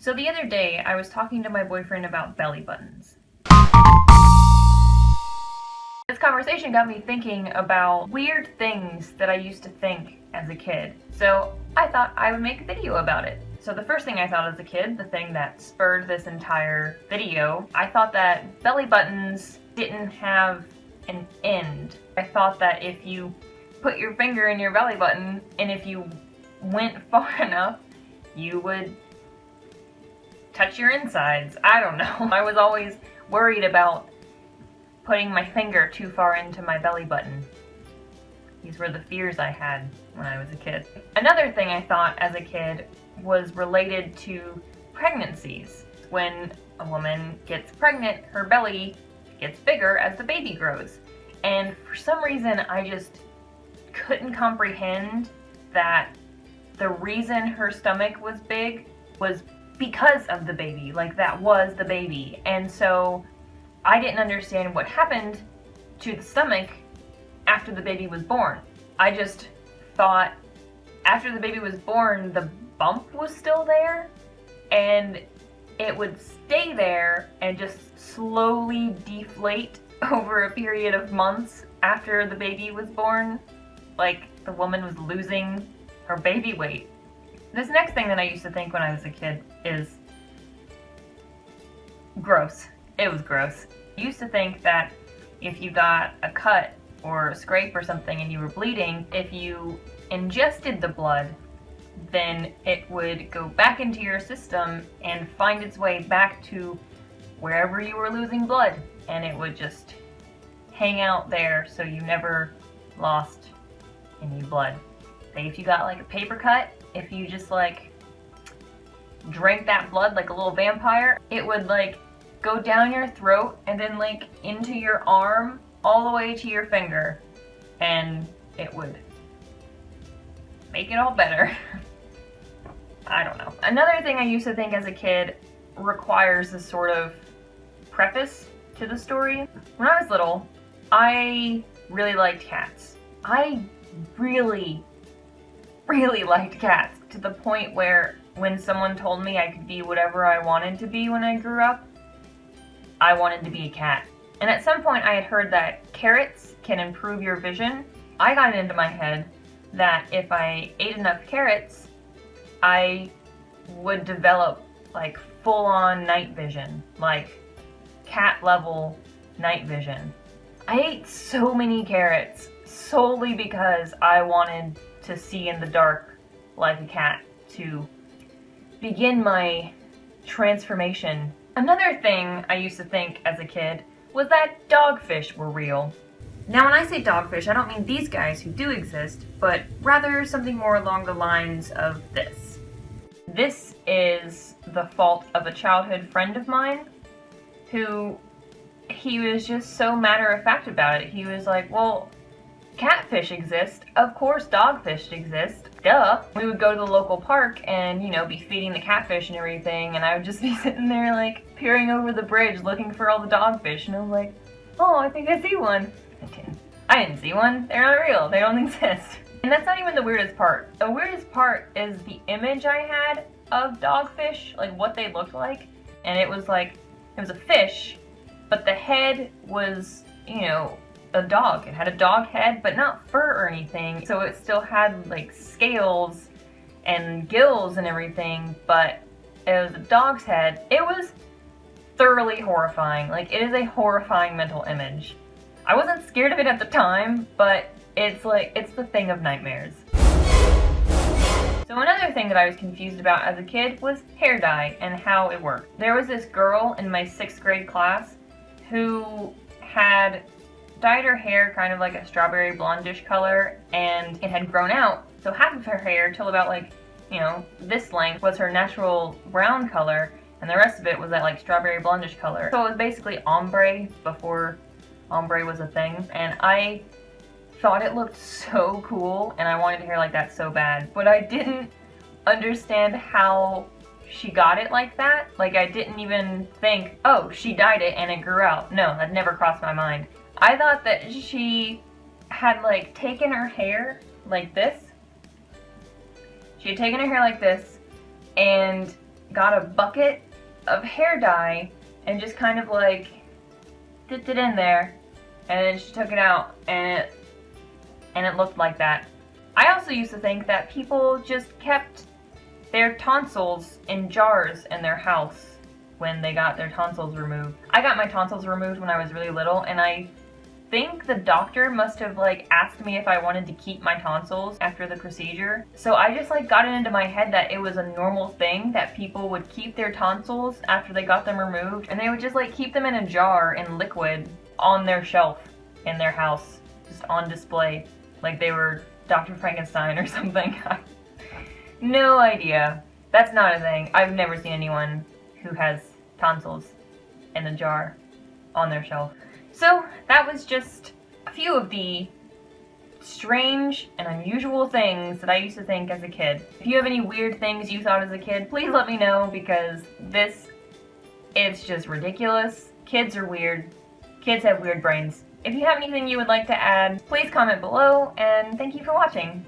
So the other day, I was talking to my boyfriend about belly buttons. This conversation got me thinking about weird things that I used to think as a kid. So I thought I would make a video about it. So the first thing I thought as a kid, the thing that spurred this entire video, I thought that belly buttons didn't have an end. I thought that if you put your finger in your belly button and if you went far enough, you would touch your insides. I don't know. I was always worried about putting my finger too far into my belly button. These were the fears I had when I was a kid. Another thing I thought as a kid was related to pregnancies. When a woman gets pregnant, her belly gets bigger as the baby grows. And for some reason, I just couldn't comprehend that the reason her stomach was big was because of the baby. Like, that was the baby. And so I didn't understand what happened to the stomach after the baby was born. I just thought after the baby was born, the bump was still there and it would stay there and just slowly deflate over a period of months after the baby was born. Like, the woman was losing her baby weight. This next thing that I used to think when I was a kid is gross. It was gross. I used to think that if you got a cut or a scrape or something and you were bleeding, if you ingested the blood, then it would go back into your system and find its way back to wherever you were losing blood, and it would just hang out there so you never lost any blood. Say if you got like a paper cut, if you just like drank that blood like a little vampire, it would like go down your throat and then like into your arm all the way to your finger, and it would make it all better. I don't know. Another thing I used to think as a kid requires a sort of preface to the story. When I was little, I really liked cats. I really liked cats, to the point where when someone told me I could be whatever I wanted to be when I grew up, I wanted to be a cat. And at some point I had heard that carrots can improve your vision. I got it into my head that if I ate enough carrots, I would develop like full-on night vision, like cat level night vision. I ate so many carrots solely because I wanted to see in the dark like a cat, to begin my transformation. Another thing I used to think as a kid was that dogfish were real. Now when I say dogfish, I don't mean these guys who do exist, but rather something more along the lines of this. This is the fault of a childhood friend of mine who, he was just so matter-of-fact about it. He was like, well, catfish exist, of course dogfish exist, duh. We would go to the local park and, you know, be feeding the catfish and everything, and I would just be sitting there like peering over the bridge looking for all the dogfish, and I'm like, oh, I think I see one. I didn't see one. They're not real. They don't exist. And that's not even the weirdest part. The weirdest part is the image I had of dogfish, like what they looked like. And it was like, it was a fish, but the head was, you know, a dog. It had a dog head, but not fur or anything. So it still had like scales and gills and everything, but it was a dog's head. It was thoroughly horrifying. Like, it is a horrifying mental image. I wasn't scared of it at the time, but it's like, it's the thing of nightmares. So another thing that I was confused about as a kid was hair dye and how it worked. There was this girl in my 6th grade class who had dyed her hair kind of like a strawberry blondish color, and it had grown out. So half of her hair, till about like, you know, this length, was her natural brown color, and the rest of it was that like strawberry blondish color. So it was basically ombre before ombre was a thing, and I thought it looked so cool and I wanted hair like that so bad, but I didn't understand how she got it like that. Like, I didn't even think, oh, she dyed it and it grew out. No, that never crossed my mind. I thought that she had like taken her hair like this. She had taken her hair like this and got a bucket of hair dye and just kind of like dipped it in there, and then she took it out, and it looked like that. I also used to think that people just kept their tonsils in jars in their house when they got their tonsils removed. I got my tonsils removed when I was really little, and I think the doctor must have like asked me if I wanted to keep my tonsils after the procedure. So I just like got it into my head that it was a normal thing that people would keep their tonsils after they got them removed, and they would just like keep them in a jar in liquid on their shelf in their house, just on display, like they were Dr. Frankenstein or something. No idea. That's not a thing. I've never seen anyone who has tonsils in a jar on their shelf. So that was just a few of the strange and unusual things that I used to think as a kid. If you have any weird things you thought as a kid, please let me know, because it's just ridiculous. Kids are weird. Kids have weird brains. If you have anything you would like to add, please comment below, and thank you for watching.